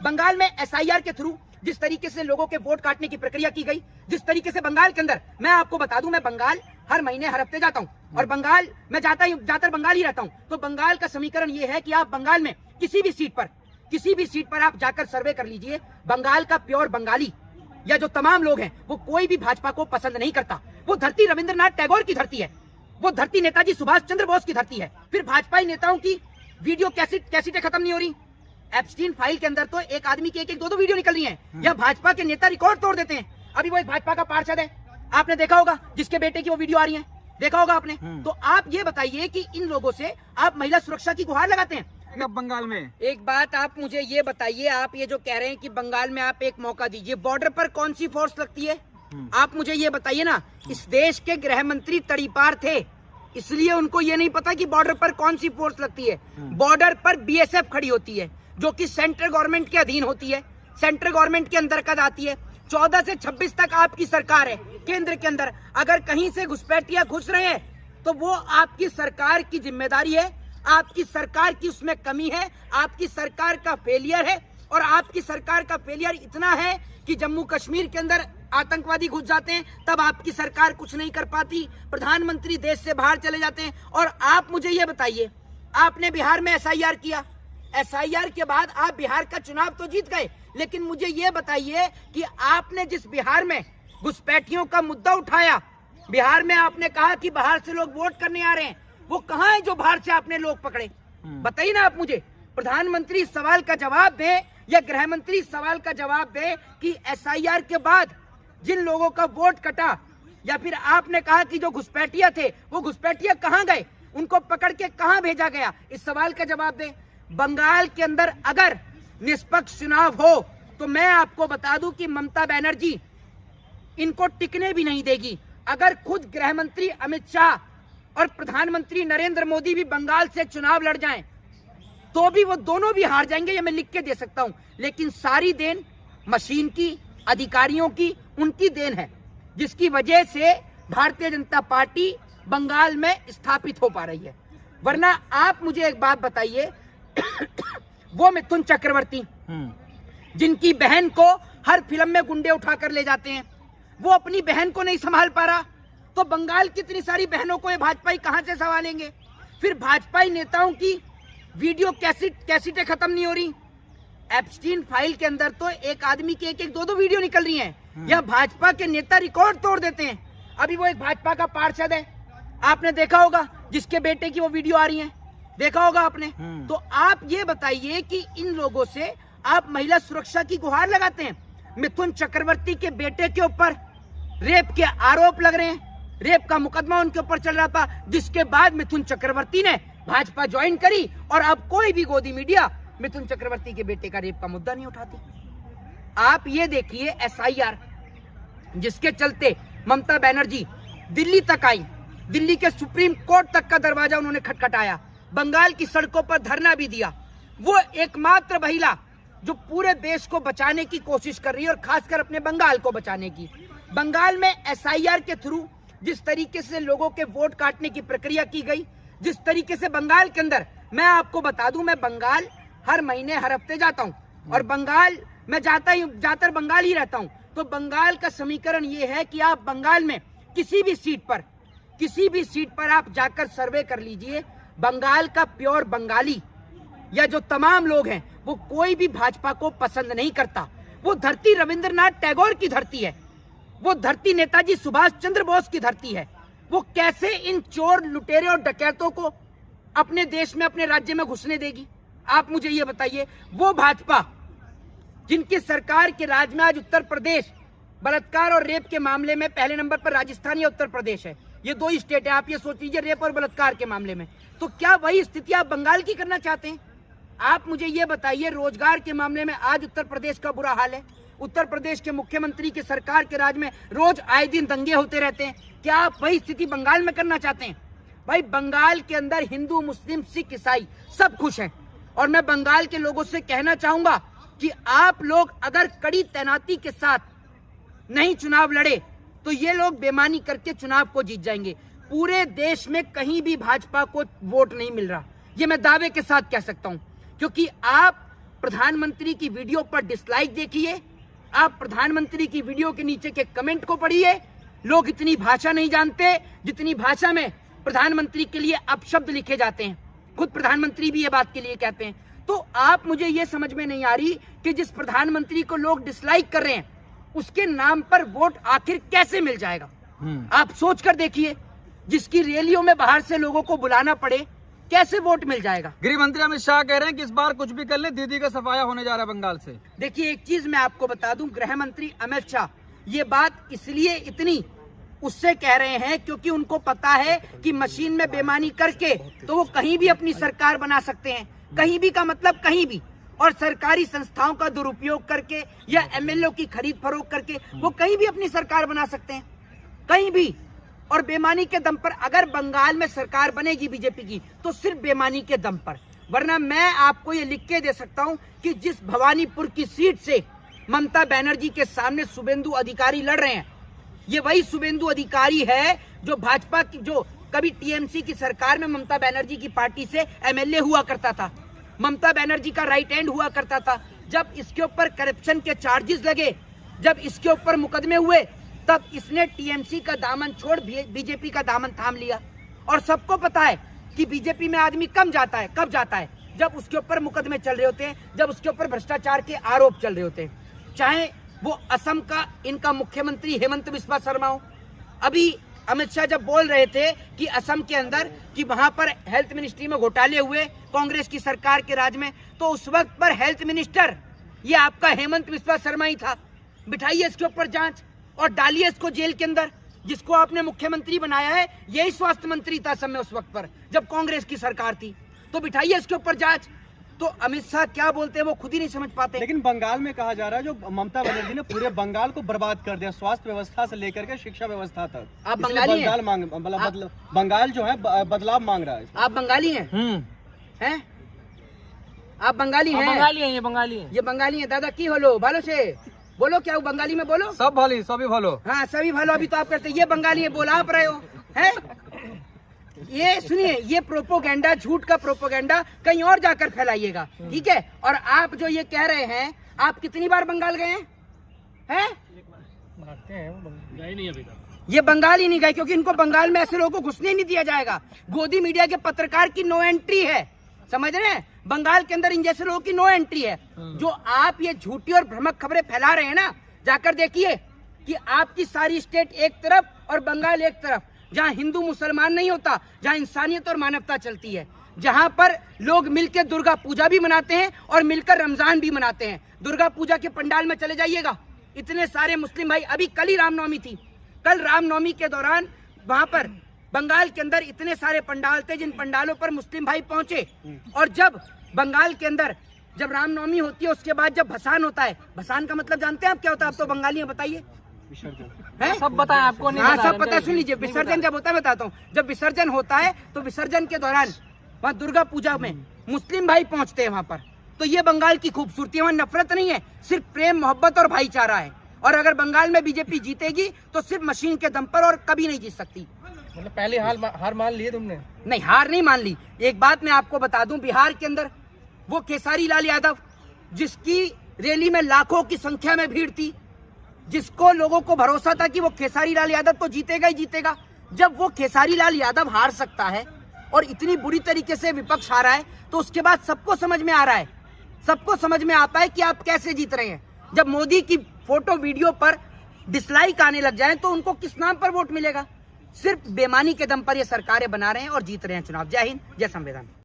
बंगाल में एसआईआर के थ्रू जिस तरीके से लोगों के वोट काटने की प्रक्रिया की गई, जिस तरीके से बंगाल के अंदर, मैं आपको बता दूं, मैं बंगाल हर महीने हर हफ्ते जाता हूं और बंगाल मैं ज्यादातर बंगाल ही रहता हूं। तो बंगाल का समीकरण ये है कि आप बंगाल में किसी भी सीट पर आप जाकर सर्वे कर लीजिए, बंगाल का प्योर बंगाली या जो तमाम लोग हैं वो कोई भी भाजपा को पसंद नहीं करता। वो धरती रविंद्रनाथ टैगोर की धरती है, वो धरती नेताजी सुभाष चंद्र बोस की धरती है। फिर भाजपाई नेताओं की वीडियो कैसेटें खत्म नहीं हो रही। एप्स्टीन फाइल के अंदर तो एक आदमी की एक दो वीडियो निकल रही हैं। या भाजपा के नेता रिकॉर्ड तोड़ देते हैं। अभी वो एक भाजपा का पार्षद है, आपने देखा होगा, जिसके बेटे की वो वीडियो आ रही है, देखा होगा आपने। तो आप ये बताइए कि इन लोगों से आप महिला सुरक्षा की गुहार लगाते हैं। बंगाल में एक बात आप मुझे ये बताइए, आप ये जो कह रहे हैं कि बंगाल में आप एक मौका दीजिए, बॉर्डर पर कौन सी फोर्स लगती है? आप मुझे ये बताइए ना। इस देश के गृह मंत्री तड़ीपार थे, इसलिए उनको ये नहीं पता कि बॉर्डर पर कौन सी फोर्स लगती है। बॉर्डर पर बीएसएफ खड़ी होती है, जो कि सेंट्रल गवर्नमेंट के अधीन होती है, सेंट्रल गवर्नमेंट के अंतर्गत आती है। 14 से 26 तक आपकी सरकार है केंद्र के अंदर। अगर कहीं से घुसपैठिया घुस रहे हैं तो वो आपकी सरकार की जिम्मेदारी है, आपकी सरकार की उसमें कमी है, आपकी सरकार का फेलियर है। और आपकी सरकार का फेलियर इतना है कि जम्मू कश्मीर के अंदर आतंकवादी घुस जाते हैं, तब आपकी सरकार कुछ नहीं कर पाती, प्रधानमंत्री देश से बाहर चले जाते हैं। और आप मुझे ये बताइए, आपने बिहार में एसआईआर किया, एसआईआर के बाद आप बिहार का चुनाव तो जीत गए, लेकिन मुझे ये बताइए कि आपने जिस बिहार में घुसपैठियों का मुद्दा उठाया, बिहार में आपने कहा कि बाहर से लोग वोट करने आ रहे हैं, वो कहां है जो बाहर से आपने लोग पकड़े? बताइए ना आप मुझे। प्रधानमंत्री इस सवाल का जवाब दे या गृह मंत्री इस सवाल का जवाब दे कि एसआईआर के बाद जिन लोगों का वोट कटा, या फिर आपने कहा कि जो घुसपैठिया थे वो घुसपैठिया कहां गए, उनको पकड़ के कहां भेजा गया, इस सवाल का जवाब दे। बंगाल के अंदर अगर निष्पक्ष चुनाव हो तो मैं आपको बता दूं कि ममता बनर्जी इनको टिकने भी नहीं देगी। अगर खुद गृह मंत्री अमित शाह और प्रधानमंत्री नरेंद्र मोदी भी बंगाल से चुनाव लड़ जाएं तो भी वो दोनों भी हार जाएंगे, ये मैं लिख के दे सकता हूं। लेकिन सारी देन मशीन की, अधिकारियों की, उनकी देन है, जिसकी वजह से भारतीय जनता पार्टी बंगाल में स्थापित हो पा रही है। वरना आप मुझे एक बात बताइए, वो मिथुन चक्रवर्ती जिनकी बहन को हर फिल्म में गुंडे उठाकर ले जाते हैं, वो अपनी बहन को नहीं संभाल पा रहा, तो बंगाल की इतनी सारी बहनों को ये भाजपाई कहां से संभालेंगे? फिर भाजपाई नेताओं की वीडियो कैसेटें खत्म नहीं हो रही। एप्स्टीन फाइल के अंदर तो एक आदमी की एक दो वीडियो निकल रही हैं। या भाजपा के नेता रिकॉर्ड तोड़ देते हैं। अभी वो एक भाजपा का पार्षद है, आपने देखा होगा, जिसके बेटे की वो वीडियो आ रही है, देखा होगा आपने। तो आप ये बताइए कि इन लोगों से आप महिला सुरक्षा की गुहार लगाते हैं। मिथुन चक्रवर्ती के बेटे के ऊपर रेप के आरोप लग रहे हैं, रेप का मुकदमा उनके ऊपर चल रहा था, जिसके बाद मिथुन चक्रवर्ती ने भाजपा ज्वाइन करी और अब कोई भी गोदी मीडिया मिथुन चक्रवर्ती के बेटे का रेप का मुद्दा नहीं उठाती। आप ये देखिए एसआईआर, जिसके चलते ममता बनर्जी दिल्ली तक आई, दिल्ली के सुप्रीम कोर्ट तक का दरवाजा उन्होंने खटखटाया, बंगाल की सड़कों पर धरना भी दिया। वो एकमात्र महिला जो पूरे देश को बचाने की कोशिश कर रही है और खासकर अपने बंगाल को बचाने की। बंगाल में एसआईआर के थ्रू जिस तरीके से लोगों के वोट काटने की प्रक्रिया की गई, जिस तरीके से बंगाल के अंदर, मैं आपको बता दूं, मैं बंगाल हर महीने हर हफ्ते जाता हूं और बंगाल मैं ज्यादातर बंगाल ही रहता हूं। तो बंगाल का समीकरण ये है कि आप बंगाल में किसी भी सीट पर आप जाकर सर्वे कर लीजिए, बंगाल का प्योर बंगाली या जो तमाम लोग हैं वो कोई भी भाजपा को पसंद नहीं करता। वो धरती रविंद्रनाथ टैगोर की धरती है, वो धरती नेताजी सुभाष चंद्र बोस की धरती है। वो कैसे इन चोर, लुटेरे और डकैतों को अपने देश में, अपने राज्य में घुसने देगी? आप मुझे ये बताइए। वो भाजपा जिनकी सरकार के राज में आज उत्तर प्रदेश बलात्कार और रेप के मामले में पहले नंबर पर राजस्थान या उत्तर प्रदेश है, ये दो ही स्टेट है। आप ये सोच लीजिए रेप और बलात्कार के मामले में, तो क्या वही स्थिति आप बंगाल की करना चाहते हैं? आप मुझे ये बताइए, रोजगार के मामले में आज उत्तर प्रदेश का बुरा हाल है। उत्तर प्रदेश के मुख्यमंत्री की सरकार के राज में रोज आए दिन दंगे होते रहते हैं। क्या आप वही स्थिति बंगाल में करना चाहते हैं? भाई, बंगाल के अंदर हिंदू, मुस्लिम, सिख, ईसाई सब खुश हैं। और मैं बंगाल के लोगों से कहना चाहूंगा कि आप लोग अगर कड़ी तैनाती के साथ नहीं चुनाव लड़े तो ये लोग बेईमानी करके चुनाव को जीत जाएंगे। पूरे देश में कहीं भी भाजपा को वोट नहीं मिल रहा, ये मैं दावे के साथ कह सकता हूं, क्योंकि आप प्रधानमंत्री की वीडियो पर डिसलाइक देखिए, आप प्रधानमंत्री की वीडियो के नीचे के कमेंट को पढ़िए। लोग इतनी भाषा नहीं जानते जितनी भाषा में प्रधानमंत्री के लिए अपशब्द लिखे जाते हैं। खुद प्रधानमंत्री भी ये बात के लिए कहते हैं। तो आप, मुझे ये समझ में नहीं आ रही कि जिस प्रधानमंत्री को लोग डिसलाइक कर रहे हैं उसके नाम पर वोट आखिर कैसे मिल जाएगा। आप सोच कर देखिए, जिसकी रैलियों में बाहर से लोगों को बुलाना पड़े, कैसे वोट मिल जाएगा। गृह मंत्री अमित शाह कह रहे हैं कि इस बार कुछ भी कर ले, दीदी का सफाया होने जा रहा है बंगाल से। देखिए, एक चीज मैं आपको बता दूं, गृह मंत्री अमित शाह ये बात इसलिए इतनी उससे कह रहे हैं क्योंकि उनको पता है कि मशीन में बेईमानी करके तो वो कहीं भी अपनी सरकार बना सकते हैं। कहीं भी का मतलब कहीं भी, और सरकारी संस्थाओं का दुरुपयोग करके या एमएलए की खरीद फरोख्त करके वो कहीं भी अपनी सरकार बना सकते हैं, कहीं भी। और बेईमानी के दम पर अगर बंगाल में सरकार बनेगी बीजेपी की तो सिर्फ बेईमानी के दम पर, वरना मैं आपको ये लिख के दे सकता हूं कि जिस भवानीपुर की सीट से ममता बनर्जी के सामने शुभेंदु अधिकारी लड़ रहे हैं, ये वही शुभेंदु अधिकारी है जो भाजपा की, जो कभी टीएमसी की सरकार में ममता बनर्जी की पार्टी से एमएलए हुआ करता था, ममता बनर्जी का राइट हैंड हुआ करता था। जब इसके ऊपर करप्शन के चार्जेस लगे, जब इसके ऊपर मुकदमे हुए, तब इसने टीएमसी का दामन छोड़ बीजेपी का दामन थाम लिया। और सबको पता है कि बीजेपी में आदमी कब जाता है, जब उसके ऊपर मुकदमे चल रहे होते हैं, जब उसके ऊपर भ्रष्टाचार के आरोप चल रहे होते हैं। चाहे वो असम का इनका मुख्यमंत्री हेमंत बिस्वा शर्मा हो। अभी अमित शाह जब बोल रहे थे कि असम के अंदर कि वहां पर हेल्थ मिनिस्ट्री में घोटाले हुए कांग्रेस की सरकार के राज में, तो उस वक्त पर हेल्थ मिनिस्टर ये आपका हेमंत बिस्वा शर्मा ही था। बिठाइए इसके ऊपर जांच और डालिए इसको जेल के अंदर। जिसको आपने मुख्यमंत्री बनाया है यही स्वास्थ्य मंत्री था असम में उस वक्त पर, जब कांग्रेस की सरकार थी। तो बिठाइए इसके ऊपर जांच। तो अमित शाह क्या बोलते हैं वो खुद ही नहीं समझ पाते। लेकिन बंगाल में कहा जा रहा है जो ममता बनर्जी ने पूरे बंगाल को बर्बाद कर दिया, स्वास्थ्य व्यवस्था से लेकर के शिक्षा व्यवस्था तक। आप बंगाली हैं? बंगाल जो है बदलाव मांग रहा है। आप बंगाली हैं? हैं? आप बंगाली हैं? ये बंगाली है। ये बंगाली है। दादा की होलो भालो से बोलो, क्या बंगाली में बोलो। सब भाली, सभी भालो। हाँ, सभी भालो। अभी तो आप करते, ये बंगाली है, बोला आप रहे हो है। ये सुनिए, ये प्रोपोगेंडा, झूठ का प्रोपोगेंडा कहीं और जाकर फैलाइएगा, ठीक है। और आप जो ये कह रहे हैं, आप कितनी बार बंगाल गए हैं? गए नहीं अभी तक। ये बंगाल ही नहीं गए क्योंकि इनको बंगाल में ऐसे लोगों को घुसने ही नहीं दिया जाएगा। गोदी मीडिया के पत्रकार की नो एंट्री है, समझ रहे हैं। बंगाल के अंदर इन जैसे लोगों की नो एंट्री है। जो आप ये झूठी और भ्रामक खबरें फैला रहे हैं ना, जाकर देखिए कि आपकी सारी स्टेट एक तरफ और बंगाल एक तरफ, जहां हिंदू मुसलमान नहीं होता, जहां इंसानियत और मानवता चलती है, जहां पर लोग मिलकर दुर्गा पूजा भी मनाते हैं और मिलकर रमजान भी मनाते हैं। दुर्गा पूजा के पंडाल में चले जाइएगा, इतने सारे मुस्लिम भाई। अभी कल ही रामनवमी थी, कल रामनवमी के दौरान वहां पर बंगाल के अंदर इतने सारे पंडाल थे जिन पंडालों पर मुस्लिम भाई पहुंचे। और जब बंगाल के अंदर जब रामनवमी होती है उसके बाद जब भसान होता है, भसान का मतलब जानते हैं आप क्या होता है? आप तो बंगाली हैं, बताइए। सब पता है आपको? नहीं, हाँ सब पता है। सुन लीजिए, विसर्जन जब होता है बताता हूँ। जब विसर्जन होता है तो विसर्जन के दौरान वहाँ दुर्गा पूजा में मुस्लिम भाई पहुंचते हैं वहां पर। तो ये बंगाल की खूबसूरती है, वहाँ नफरत नहीं है, सिर्फ प्रेम, मोहब्बत और भाईचारा है। और अगर बंगाल में बीजेपी जीतेगी तो सिर्फ मशीन के दम पर, और कभी नहीं जीत सकती। मतलब पहले हार मान ली तुमने? नहीं, हार नहीं मान ली। एक बात मैं आपको बता दूं, बिहार के अंदर वो खेसारी लाल यादव, जिसकी रैली में लाखों की संख्या में भीड़ थी, जिसको लोगों को भरोसा था कि वो खेसारी लाल यादव तो जीतेगा ही जीतेगा, जब वो खेसारी लाल यादव हार सकता है और इतनी बुरी तरीके से विपक्ष हारा है, तो उसके बाद सबको समझ में आ रहा है, सबको समझ में आता है कि आप कैसे जीत रहे हैं। जब मोदी की फोटो वीडियो पर डिसलाइक आने लग जाए तो उनको किस नाम पर वोट मिलेगा? सिर्फ बेईमानी के दम पर ये सरकारें बना रहे हैं और जीत रहे हैं चुनाव। जय हिंद, जय संविधान।